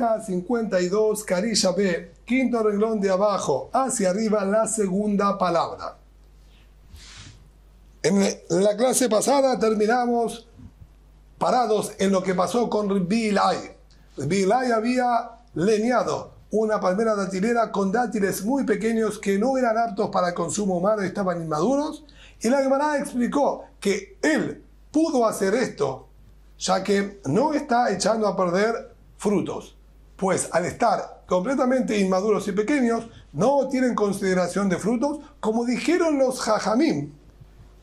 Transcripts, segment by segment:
página 52, Carilla B, quinto renglón de abajo, hacia arriba, la segunda palabra. En la clase pasada terminamos parados en lo que pasó con Rabbi Ilai. Rabbi Ilai había leñado una palmera datilera con dátiles muy pequeños que no eran aptos para el consumo humano y estaban inmaduros. Y la Gemara explicó que él pudo hacer esto, ya que no está echando a perder frutos, pues al estar completamente inmaduros y pequeños, no tienen consideración de frutos, como dijeron los Jajamim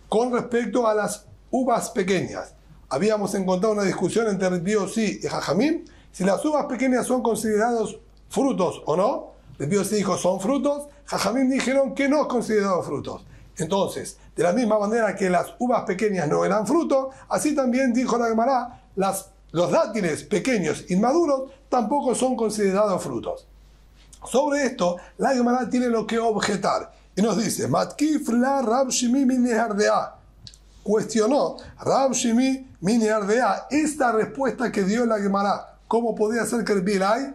con respecto a las uvas pequeñas. Habíamos encontrado una discusión entre Rabbi Yossi y Jajamim, si las uvas pequeñas son considerados frutos o no. Rabbi Yossi dijo son frutos, Jajamim dijeron que no es considerado frutos. Entonces, de la misma manera que las uvas pequeñas no eran fruto, así también dijo la Gemara, los dátiles pequeños inmaduros tampoco son considerados frutos. Sobre esto, la Gemara tiene lo que objetar y nos dice: Matkif la Rab Shimi min Yehardea. Cuestionó Rab Shimi min Yehardea esta respuesta que dio la Gemara. ¿Cómo podía ser que Rabbi Ilai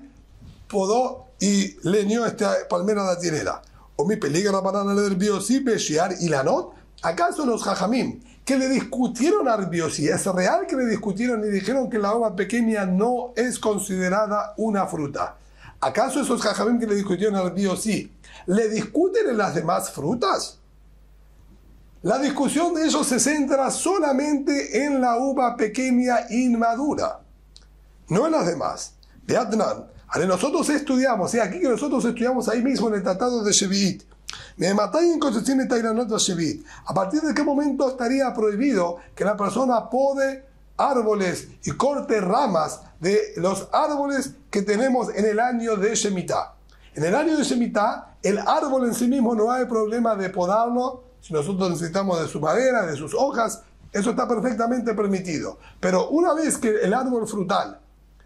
podó y leñó esta palmera datilera? O mi peligra para el Biosí, Beshiar y Lanot. ¿Acaso los Jajamim que le discutieron a Rabbi Yossi, es real que le discutieron y dijeron que la uva pequeña no es considerada una fruta? ¿Acaso esos Jajamim que le discutieron a Rabbi Yossi le discuten en las demás frutas? La discusión de ellos se centra solamente en la uva pequeña inmadura, no en las demás. Beatnan, nosotros estudiamos, y aquí que nosotros estudiamos ahí mismo en el tratado de Shevi'it, a partir de qué momento estaría prohibido que la persona pode árboles y corte ramas de los árboles que tenemos en el año de Shemitah. En el año de Shemitah, el árbol en sí mismo no hay problema de podarlo. Si nosotros necesitamos de su madera, de sus hojas, eso está perfectamente permitido. Pero una vez que el árbol frutal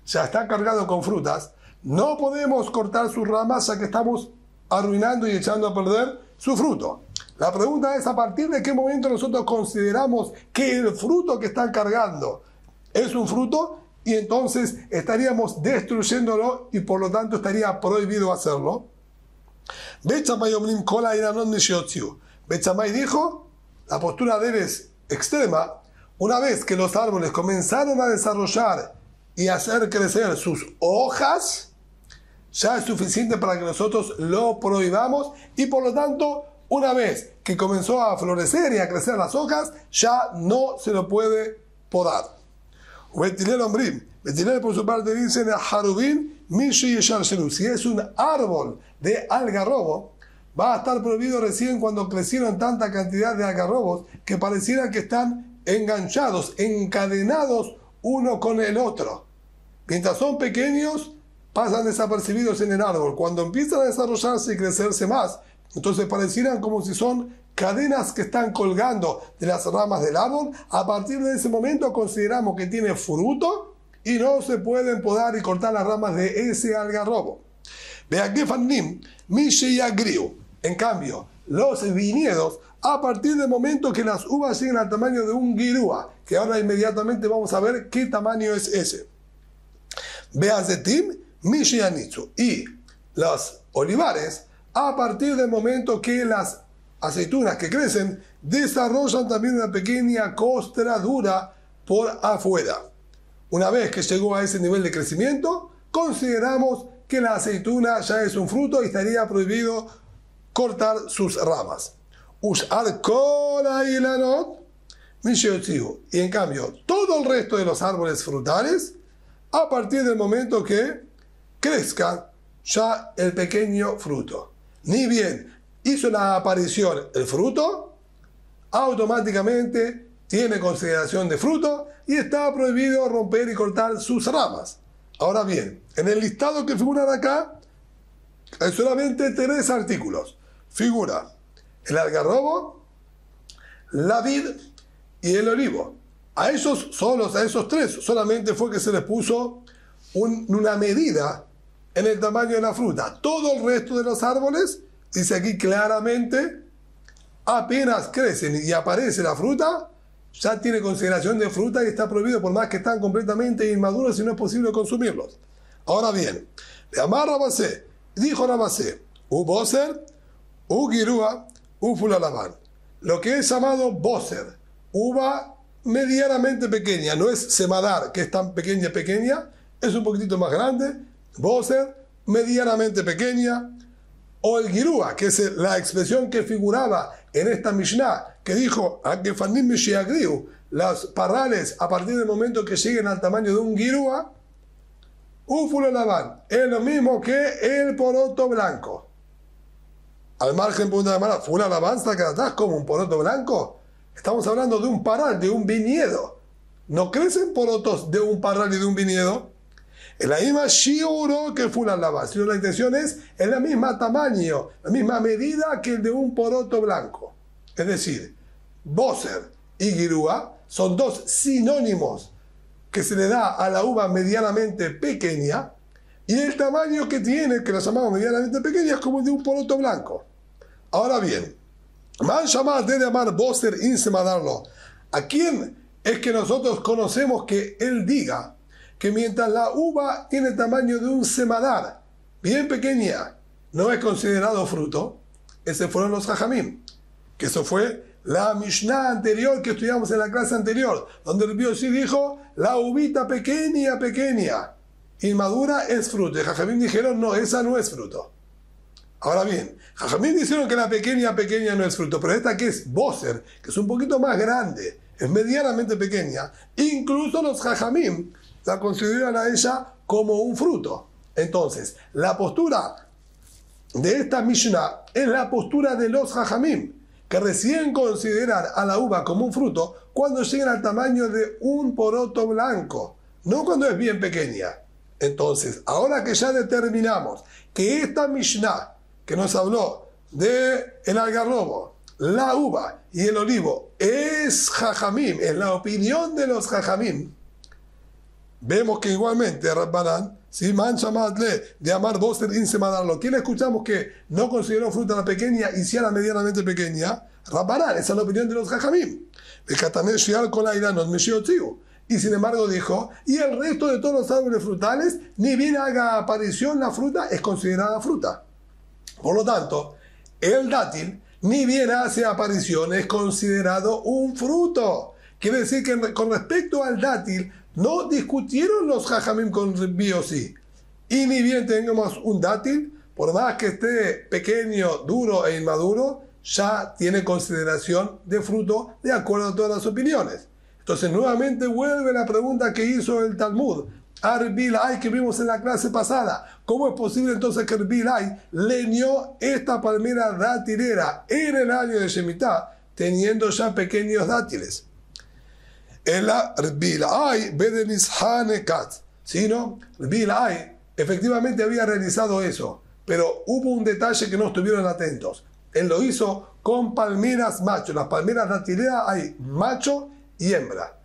ya está cargado con frutas, no podemos cortar sus ramas, ya que estamos arruinando y echando a perder su fruto. La pregunta es: ¿a partir de qué momento nosotros consideramos que el fruto que están cargando es un fruto? Y entonces estaríamos destruyéndolo y por lo tanto estaría prohibido hacerlo. Bet Shammai dijo, la postura de él es extrema: una vez que los árboles comenzaron a desarrollar y hacer crecer sus hojas, ya es suficiente para que nosotros lo prohibamos, y por lo tanto, una vez que comenzó a florecer y a crecer las hojas, ya no se lo puede podar. Betilel por su parte dice: si es un árbol de algarrobo, va a estar prohibido recién cuando crecieron tanta cantidad de algarrobos que pareciera que están enganchados, encadenados uno con el otro. Mientras son pequeños, pasan desapercibidos en el árbol. Cuando empiezan a desarrollarse y crecerse más, entonces parecieran como si son cadenas que están colgando de las ramas del árbol. A partir de ese momento consideramos que tiene fruto y no se pueden podar y cortar las ramas de ese algarrobo. En cambio, los viñedos, a partir del momento que las uvas lleguen al tamaño de un guirúa, que ahora inmediatamente vamos a ver qué tamaño es ese. Y los olivares, a partir del momento que las aceitunas que crecen desarrollan también una pequeña costradura por afuera. Una vez que llegó a ese nivel de crecimiento, consideramos que la aceituna ya es un fruto y estaría prohibido cortar sus ramas. Y en cambio, todo el resto de los árboles frutales, a partir del momento que crezca ya el pequeño fruto, ni bien hizo la aparición el fruto, automáticamente tiene consideración de fruto y está prohibido romper y cortar sus ramas. Ahora bien, en el listado que figuran acá hay solamente 3 artículos. Figura el algarrobo, la vid y el olivo. A esos 3 solamente fue que se les puso una medida en el tamaño de la fruta. Todo el resto de los árboles, dice aquí claramente, apenas crecen y aparece la fruta, ya tiene consideración de fruta y está prohibido, por más que están completamente inmaduros y no es posible consumirlos. Ahora bien, le amar Rabasé, dijo Rabasé, u boser, u girúa, u fulalabán. Lo que es llamado boser, uva medianamente pequeña, no es semadar, que es tan pequeña, es un poquitito más grande, boser, medianamente pequeña, o el girúa, que es la expresión que figuraba en esta Mishnah, que dijo, las parrales a partir del momento que lleguen al tamaño de un girúa, Ufulalabán, es lo mismo que el poroto blanco. Al margen de la mano, Fulalabán está que atrás como un poroto blanco. Estamos hablando de un parral, de un viñedo. No crecen porotos de un parral y de un viñedo. Es la misma shiuro que Fulalabán. Si la intención es la misma tamaño, la misma medida que el de un poroto blanco. Es decir, boser y girúa son dos sinónimos que se le da a la uva medianamente pequeña, y el tamaño que tiene, que lo llamamos medianamente pequeña, es como el de un poroto blanco. Ahora bien, man llamar de llamar boser insemanarlo. ¿A quién es que nosotros conocemos que él diga que mientras la uva tiene el tamaño de un semadar, bien pequeña, no es considerado fruto? Ese fueron los jajamim, que eso fue la Mishnah anterior que estudiamos en la clase anterior, donde el Biosí dijo, la uvita pequeña, inmadura es fruto. Y Jajamim dijeron, no, esa no es fruto. Ahora bien, Jajamim dijeron que la pequeña no es fruto, pero esta que es boser, que es un poquito más grande, es medianamente pequeña, incluso los Jajamim la consideran a ella como un fruto. Entonces, la postura de esta Mishnah es la postura de los Jajamim, que recién consideran a la uva como un fruto cuando llegan al tamaño de un poroto blanco, no cuando es bien pequeña. Entonces, ahora que ya determinamos que esta Mishnah que nos habló de el algarrobo, la uva y el olivo es jajamim, es la opinión de los jajamim, vemos que igualmente Rabbanán, si mancha madle de amar boser insemanarlo, ¿quién escuchamos que no consideró fruta la pequeña y si era medianamente pequeña? Rabbanán, esa es la opinión de los jajamim. Y sin embargo dijo, y el resto de todos los árboles frutales, ni bien haga aparición la fruta, es considerada fruta. Por lo tanto, el dátil, ni bien hace aparición, es considerado un fruto. Quiere decir que con respecto al dátil, no discutieron los jajamim con Biosí. Y ni bien tengamos un dátil, por más que esté pequeño, duro e inmaduro, ya tiene consideración de fruto de acuerdo a todas las opiniones. Entonces nuevamente vuelve la pregunta que hizo el Talmud, Arbilay, que vimos en la clase pasada. ¿Cómo es posible entonces que Arbilay leñó esta palmera dátilera en el año de Shemitah, teniendo ya pequeños dátiles? El Arbilay Bedenishanekat, sino Arbilay efectivamente había realizado eso, pero hubo un detalle que no estuvieron atentos. Él lo hizo con palmeras macho. Las palmeras dátileras hay macho y hembra.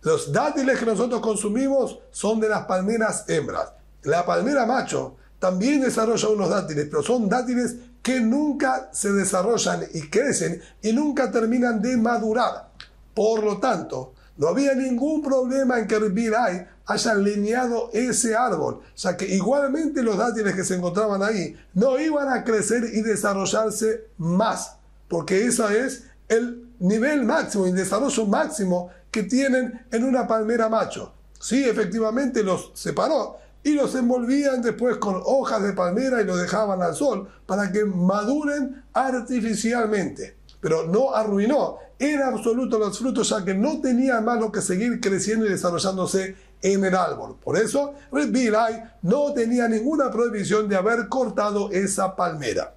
Los dátiles que nosotros consumimos son de las palmeras hembras. La palmera macho también desarrolla unos dátiles, pero son dátiles que nunca se desarrollan y crecen y nunca terminan de madurar. Por lo tanto, no había ningún problema en que Arbilay haya leñado ese árbol, ya que igualmente los dátiles que se encontraban ahí no iban a crecer y desarrollarse más, porque ese es el nivel máximo, el desarrollo máximo que tienen en una palmera macho. Sí, efectivamente los separó y los envolvían después con hojas de palmera y los dejaban al sol para que maduren artificialmente, pero no arruinó en absoluto los frutos, ya que no tenían más lo que seguir creciendo y desarrollándose en el árbol. Por eso, Arbilay no tenía ninguna prohibición de haber cortado esa palmera.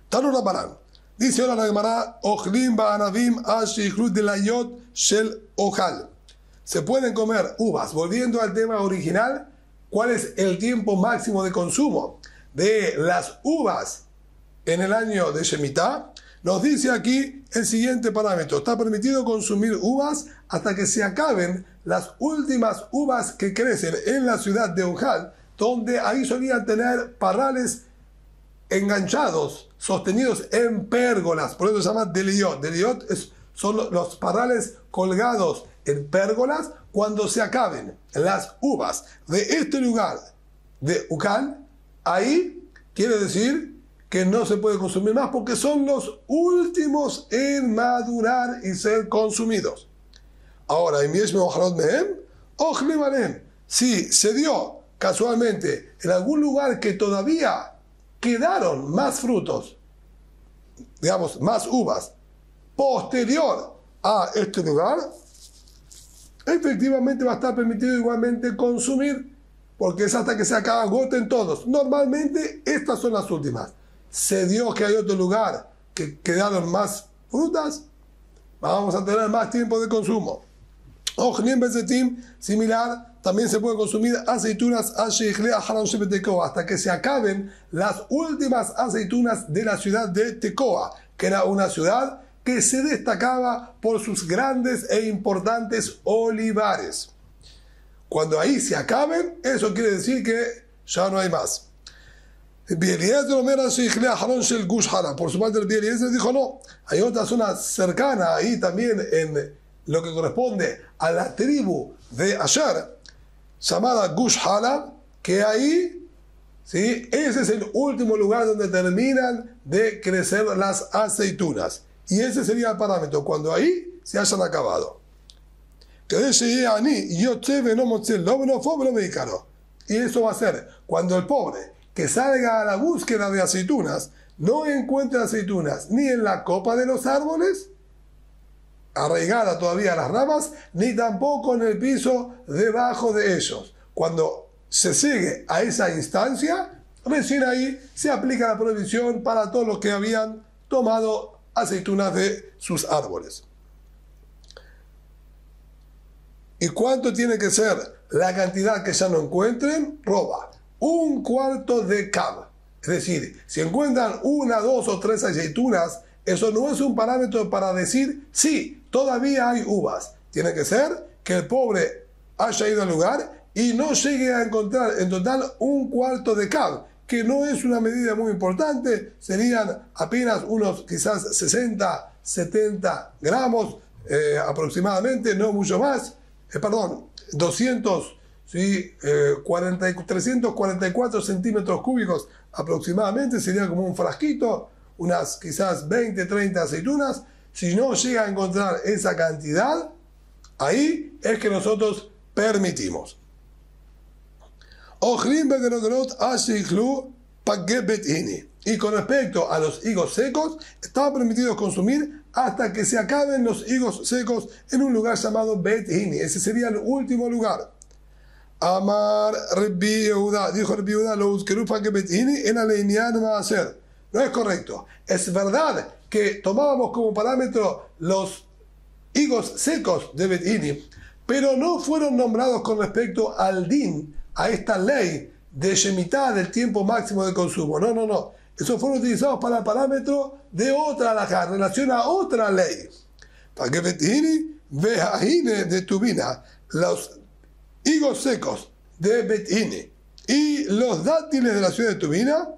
Tanu Rabbanán. Dice ahora la Gemara, Ochlim ba'anavim ashichlut delayot shel ojal. Se pueden comer uvas. Volviendo al tema original, ¿cuál es el tiempo máximo de consumo de las uvas en el año de Shemitah? Nos dice aquí el siguiente parámetro. Está permitido consumir uvas hasta que se acaben las últimas uvas que crecen en la ciudad de Ojal, donde ahí solían tener parrales enganchados, sostenidos en pérgolas. Por eso se llama deliot. Deliot son los parrales colgados en pérgolas cuando se acaben las uvas de este lugar de Ukal. Ahí quiere decir que no se puede consumir más porque son los últimos en madurar y ser consumidos. Ahora, si se dio casualmente en algún lugar que todavía quedaron más frutos, digamos, más uvas, posterior a este lugar, efectivamente va a estar permitido igualmente consumir, porque es hasta que se agoten todos. Normalmente estas son las últimas. Se dio que hay otro lugar que quedaron más frutas, vamos a tener más tiempo de consumo. Similar, también se puede consumir aceitunas hasta que se acaben las últimas aceitunas de la ciudad de Tecoa, que era una ciudad que se destacaba por sus grandes e importantes olivares. Cuando ahí se acaben, eso quiere decir que ya no hay más. Por su parte, el Eliezer dijo no, hay otra zona cercana ahí también en lo que corresponde a la tribu de Asher, llamada Gush Hala, que ahí, ¿sí?, ese es el último lugar donde terminan de crecer las aceitunas. Y ese sería el parámetro, cuando ahí se hayan acabado. Y eso va a ser cuando el pobre que salga a la búsqueda de aceitunas no encuentre aceitunas ni en la copa de los árboles, arraigada todavía a las ramas, ni tampoco en el piso debajo de ellos. Cuando se sigue a esa instancia, recién ahí se aplica la prohibición para todos los que habían tomado aceitunas de sus árboles. ¿Y cuánto tiene que ser la cantidad que ya no encuentren? Roba 1/4 de cab. Es decir, si encuentran 1, 2 o 3 aceitunas, eso no es un parámetro para decir, sí, todavía hay uvas. Tiene que ser que el pobre haya ido al lugar y no llegue a encontrar en total 1/4 de cab, que no es una medida muy importante, serían apenas unos quizás 60, 70 gramos aproximadamente, no mucho más. 344 centímetros cúbicos aproximadamente, sería como un frasquito, unas quizás 20, 30 aceitunas. Si no llega a encontrar esa cantidad, ahí es que nosotros permitimos. Y con respecto a los higos secos, estaba permitido consumir hasta que se acaben los higos secos en un lugar llamado Bet Hini. Ese sería el último lugar. Amar Rabbi Yehuda, dijo Rabbi Yehuda, lo busquerú para que Bet Hini en Aleinian va a hacer. No es correcto. Es verdad que tomábamos como parámetro los higos secos de Bet Hini, pero no fueron nombrados con respecto al din, a esta ley de Shemitah del tiempo máximo de consumo. No. Esos fueron utilizados para el parámetro de otra halajá, en relación a otra ley. Para que Bet Hini vejahine de Tubina, los higos secos de Bet Hini y los dátiles de la ciudad de Tubina,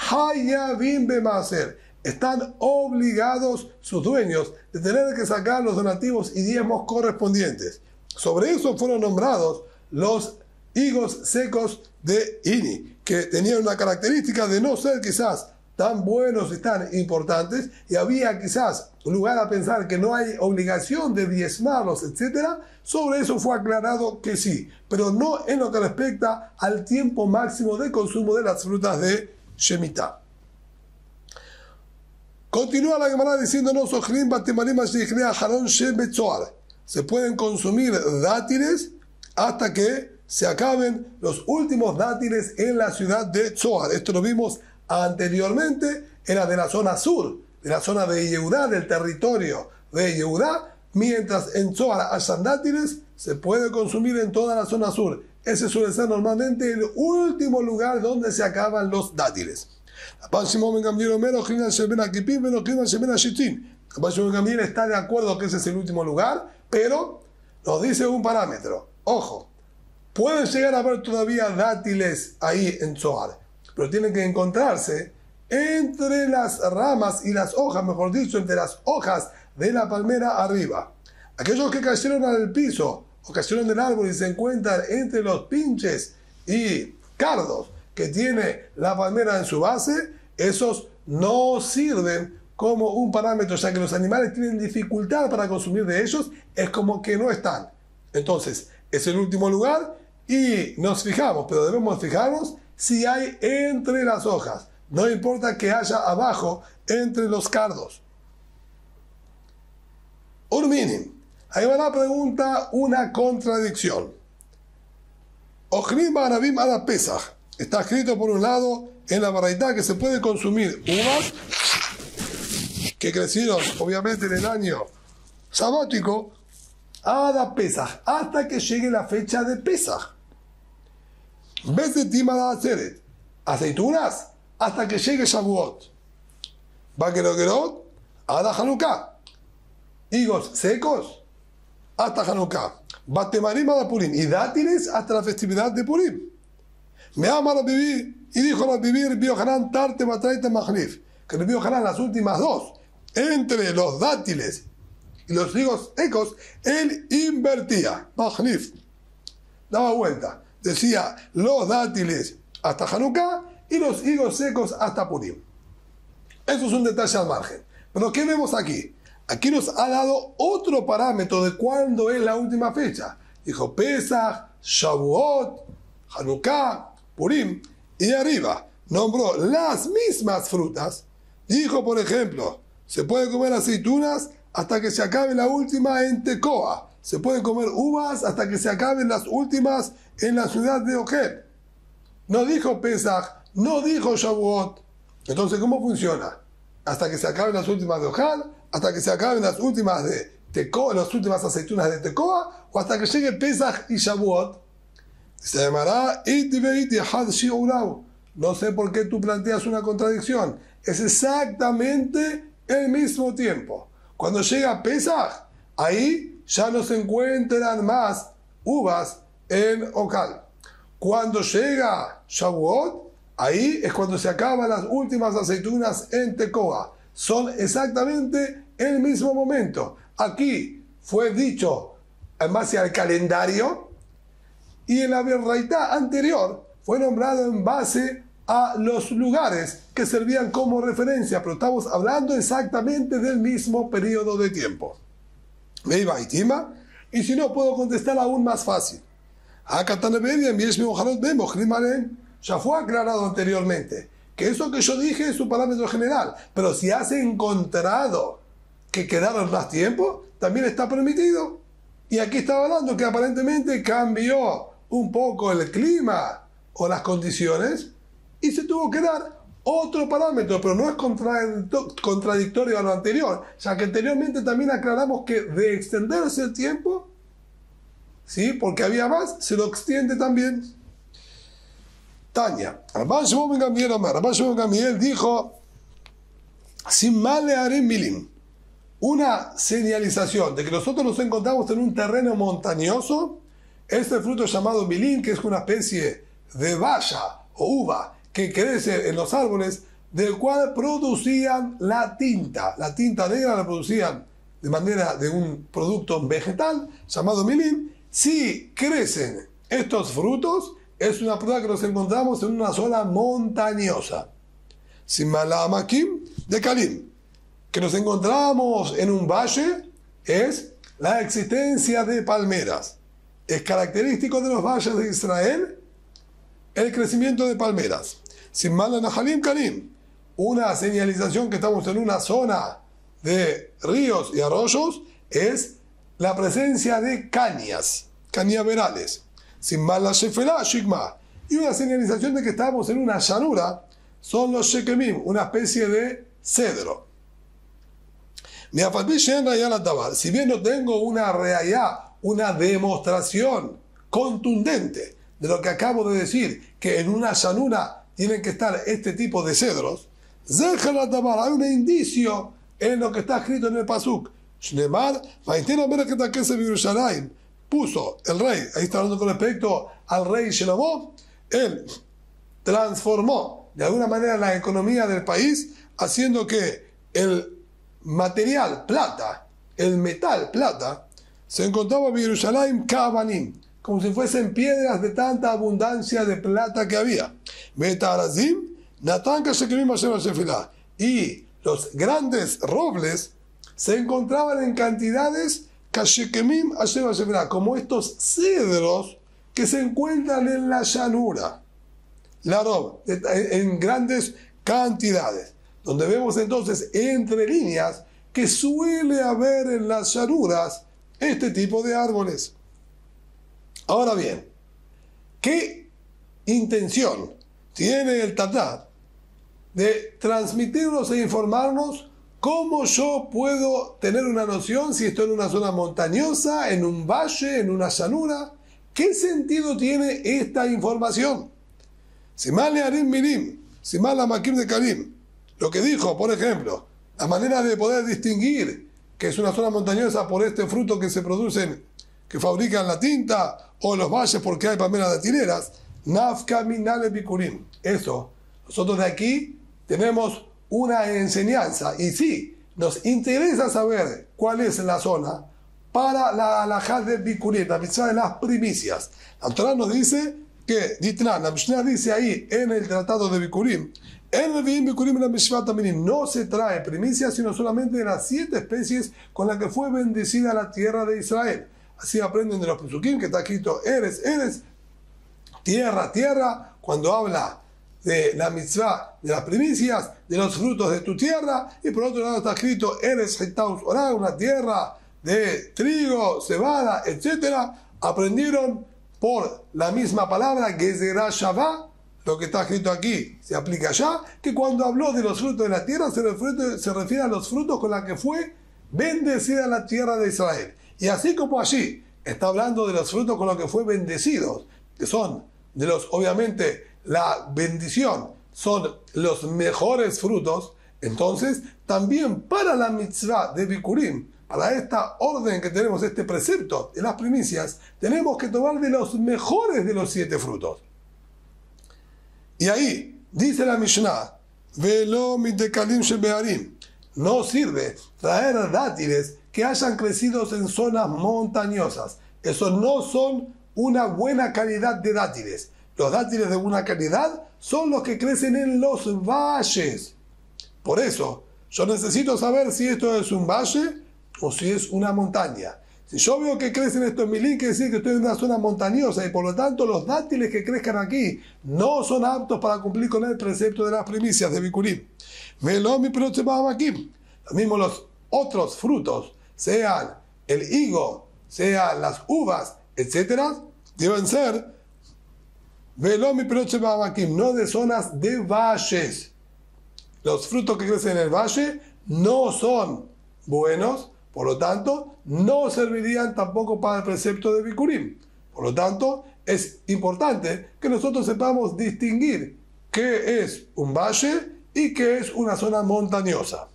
hayavim bemaser, están obligados sus dueños de tener que sacar los donativos y diezmos correspondientes. Sobre eso fueron nombrados los higos secos de Hini, que tenían una característica de no ser quizás tan buenos y tan importantes, y había quizás lugar a pensar que no hay obligación de diezmarlos, etc. Sobre eso fue aclarado que sí, pero no en lo que respecta al tiempo máximo de consumo de las frutas de Shemitah. Continúa la Gemara diciéndonos: se pueden consumir dátiles hasta que se acaben los últimos dátiles en la ciudad de Tzoar. Esto lo vimos anteriormente, era de la zona sur, de la zona de Yehudá, del territorio de Yehudá, mientras en Tzoar hayan dátiles, se puede consumir en toda la zona sur. Ese suele ser normalmente el último lugar donde se acaban los dátiles. Rabbi Shimon ben Gamliel está de acuerdo que ese es el último lugar, pero nos dice un parámetro. Ojo, pueden llegar a haber todavía dátiles ahí en Tzoar, pero tienen que encontrarse entre las ramas y las hojas, mejor dicho, entre las hojas de la palmera arriba. Aquellos que cayeron al piso o cayeron del árbol y se encuentran entre los pinches y cardos que tiene la palmera en su base, esos no sirven como un parámetro, ya que los animales tienen dificultad para consumir de ellos, es como que no están. Entonces, es el último lugar y nos fijamos, pero debemos fijarnos si hay entre las hojas. No importa que haya abajo entre los cardos. Urminim. Ahí va la pregunta, una contradicción. Ochrim Arabim ala Pesach. Está escrito por un lado en la baraitá que se puede consumir uvas que crecieron obviamente en el año sabático Ada Pesach, hasta que llegue la fecha de Pesach. Vez de Timada Aceret, aceitunas hasta que llegue Shavuot. Baqueroquerot, Ada Hanukkah. Higos secos hasta Hanukkah. Batemarim Ada Purim. Y dátiles hasta la festividad de Purim. Me ama a vivir. Y dijo a vivir Biohanan Tarte Matraita Mahnif. Que el Biohanan las últimas dos, entre los dátiles y los higos secos, él invertía. Mahnif. Daba vuelta. Decía los dátiles hasta Hanukkah y los higos secos hasta Purim. Eso es un detalle al margen. Pero ¿qué vemos aquí? Aquí nos ha dado otro parámetro de cuándo es la última fecha. Dijo Pesach, Shavuot, Hanukkah, Purim. Y arriba nombró las mismas frutas. Dijo, por ejemplo, se puede comer aceitunas hasta que se acabe la última en Tecoa. Se puede comer uvas hasta que se acaben las últimas en la ciudad de Ojel. No dijo Pesach, no dijo Shavuot. Entonces, ¿cómo funciona? Hasta que se acaben las últimas de Ojal, hasta que se acaben las últimas de Tecoa, las últimas aceitunas de Tecoa, o hasta que llegue Pesach y Shavuot. Se llamará no sé por qué tú planteas una contradicción. Es exactamente el mismo tiempo. Cuando llega Pesach, ahí ya no se encuentran más uvas en Ojal. Cuando llega Shavuot, ahí es cuando se acaban las últimas aceitunas en Tecoa. Son exactamente el mismo momento. Aquí fue dicho en base al calendario y en la Beraitá anterior fue nombrado en base a los lugares que servían como referencia, pero estamos hablando exactamente del mismo periodo de tiempo. ¿Me iba y Tima? Y si no, puedo contestar aún más fácil. Ya fue aclarado anteriormente que eso que yo dije es un parámetro general, pero si has encontrado que quedaron más tiempo, también está permitido. Y aquí estaba hablando que aparentemente cambió un poco el clima o las condiciones y se tuvo que dar otro parámetro, pero no es contradictorio a lo anterior, ya que anteriormente también aclaramos que de extenderse el tiempo, ¿sí? Porque había más, se lo extiende también. Tania, Rabban Shimon ben Gamliel dijo, sin mal le haré milim, una señalización de que nosotros nos encontramos en un terreno montañoso. Este fruto llamado milim, que es una especie de baya o uva que crece en los árboles, del cual producían la tinta. La tinta negra la producían de manera de un producto vegetal llamado milim. Si crecen estos frutos, es una prueba que nos encontramos en una zona montañosa. Simalamakim de Kalim, que nos encontramos en un valle, es la existencia de palmeras. Es característico de los valles de Israel el crecimiento de palmeras. Simalanahalim Kalim, una señalización que estamos en una zona de ríos y arroyos, es la presencia de cañas, cañaverales. Simbala Shefelá Shikma. Y una señalización de que estamos en una llanura son los Shekemim, una especie de cedro. Si bien no tengo una reayá, una demostración contundente de lo que acabo de decir, que en una llanura tienen que estar este tipo de cedros, hay un indicio en lo que está escrito en el Pasuk. Puso el rey, ahí está hablando con respecto al rey Shlomo, él transformó de alguna manera la economía del país, haciendo que el material plata, el metal plata, se encontraba en Jerusalén Kabanim, como si fuesen piedras de tanta abundancia de plata que había. Betarazim, Natanka Shekemim Hashem Shefilá. Y los grandes robles se encontraban en cantidades Kashekemim Hashem Shefilá, como estos cedros que se encuentran en la llanura. La rob, en grandes cantidades. Donde vemos entonces entre líneas que suele haber en las llanuras este tipo de árboles. Ahora bien, ¿qué intención tiene el Tatá de transmitirnos e informarnos cómo yo puedo tener una noción si estoy en una zona montañosa, en un valle, en una llanura? ¿Qué sentido tiene esta información? Simal Learim Mirim, Simal Amakim de Karim. Lo que dijo, por ejemplo, la manera de poder distinguir que es una zona montañosa por este fruto que se producen, que fabrican la tinta, o los valles porque hay palmeras datileras. Nafka minale bikurim. Eso, nosotros de aquí tenemos una enseñanza. Y sí, nos interesa saber cuál es la zona para la halajá de bikurim, la mitzvah de las primicias. La Torah nos dice que, la Mishnah dice ahí en el tratado de bikurim, no se trae primicia sino solamente de las 7 especies con las que fue bendecida la tierra de Israel. Así aprenden de los Pesukim, que está escrito Eres, tierra, tierra, cuando habla de la mitzvah de las primicias, de los frutos de tu tierra, y por otro lado está escrito Eres Hetaus Orá, una tierra de trigo, cebada, etc. Aprendieron por la misma palabra Gezerá Shavá. Lo que está escrito aquí se aplica allá, que cuando habló de los frutos de la tierra se refiere a los frutos con los que fue bendecida la tierra de Israel. Y así como allí está hablando de los frutos con los que fue bendecidos, que son de los, obviamente, la bendición, son los mejores frutos, entonces también para la mitzvah de Bikurim, para esta orden que tenemos, este precepto de las primicias, tenemos que tomar de los mejores de los 7 frutos. Y ahí dice la Mishnah, Velo mitekalim shebearim, no sirve traer dátiles que hayan crecido en zonas montañosas. Esos no son una buena calidad de dátiles. Los dátiles de buena calidad son los que crecen en los valles. Por eso, yo necesito saber si esto es un valle o si es una montaña. Si yo veo que crecen estos milín, quiere decir que estoy en una zona montañosa y por lo tanto los dátiles que crezcan aquí no son aptos para cumplir con el precepto de las primicias de Bikurim. Melomi aquí. Lo mismo los otros frutos, sean el higo, sean las uvas, etc., deben ser Velomi aquí, no de zonas de valles. Los frutos que crecen en el valle no son buenos. Por lo tanto, no servirían tampoco para el precepto de Bikurim. Por lo tanto, es importante que nosotros sepamos distinguir qué es un valle y qué es una zona montañosa.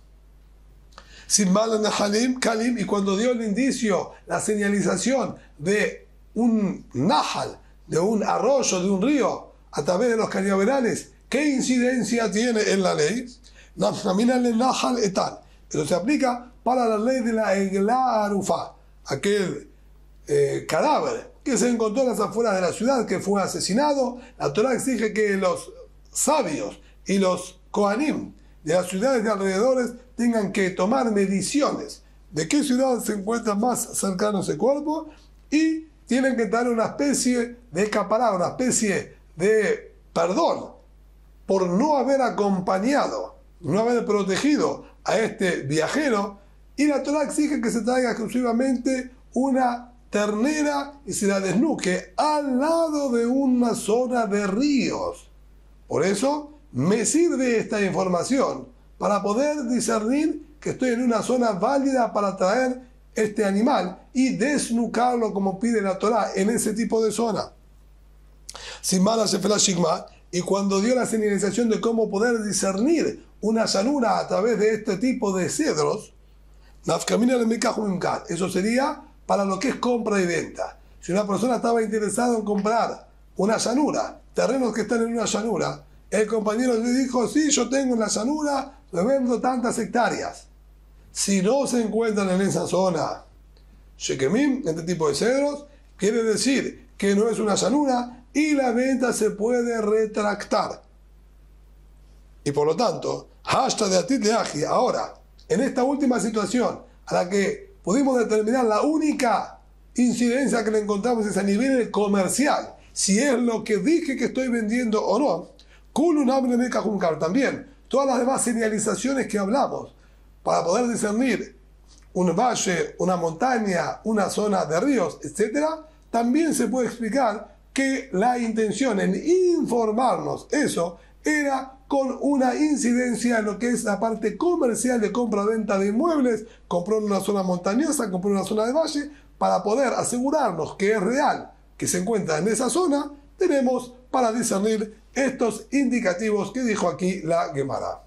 Simbal Nahalim Kalim, y cuando dio el indicio, la señalización de un Nahal, de un arroyo, de un río, a través de los cañaverales, ¿qué incidencia tiene en la ley? Naminale Nahal etal. Eso se aplica para la ley de la Egla Arufá, aquel cadáver que se encontró en las afueras de la ciudad, que fue asesinado. La Torah exige que los sabios y los Kohanim de las ciudades de alrededores tengan que tomar mediciones de qué ciudad se encuentra más cercano a ese cuerpo y tienen que dar una especie de capará, una especie de perdón por no haber acompañado, no haber protegido a este viajero. Y la Torah exige que se traiga exclusivamente una ternera y se la desnuque al lado de una zona de ríos. Por eso me sirve esta información para poder discernir que estoy en una zona válida para traer este animal y desnucarlo como pide la Torah en ese tipo de zona. Simala Shefela Shigma, y cuando dio la señalización de cómo poder discernir una llanura a través de este tipo de cedros, eso sería para lo que es compra y venta. Si una persona estaba interesada en comprar una llanura, terrenos que están en una llanura, el compañero le dijo, sí, yo tengo en la llanura, le vendo tantas hectáreas. Si no se encuentran en esa zona, Shekemim, este tipo de cedros, quiere decir que no es una llanura y la venta se puede retractar. Y por lo tanto, hashtag de Atit Leaji. Ahora, en esta última situación, a la que pudimos determinar la única incidencia que le encontramos es a nivel comercial, si es lo que dije que estoy vendiendo o no, también todas las demás señalizaciones que hablamos para poder discernir un valle, una montaña, una zona de ríos, etc., también se puede explicar que la intención en informarnos eso era con una incidencia en lo que es la parte comercial de compra-venta de inmuebles. Compró en una zona montañosa, compró en una zona de valle, para poder asegurarnos que es real, que se encuentra en esa zona, tenemos para discernir estos indicativos que dijo aquí la Gemara.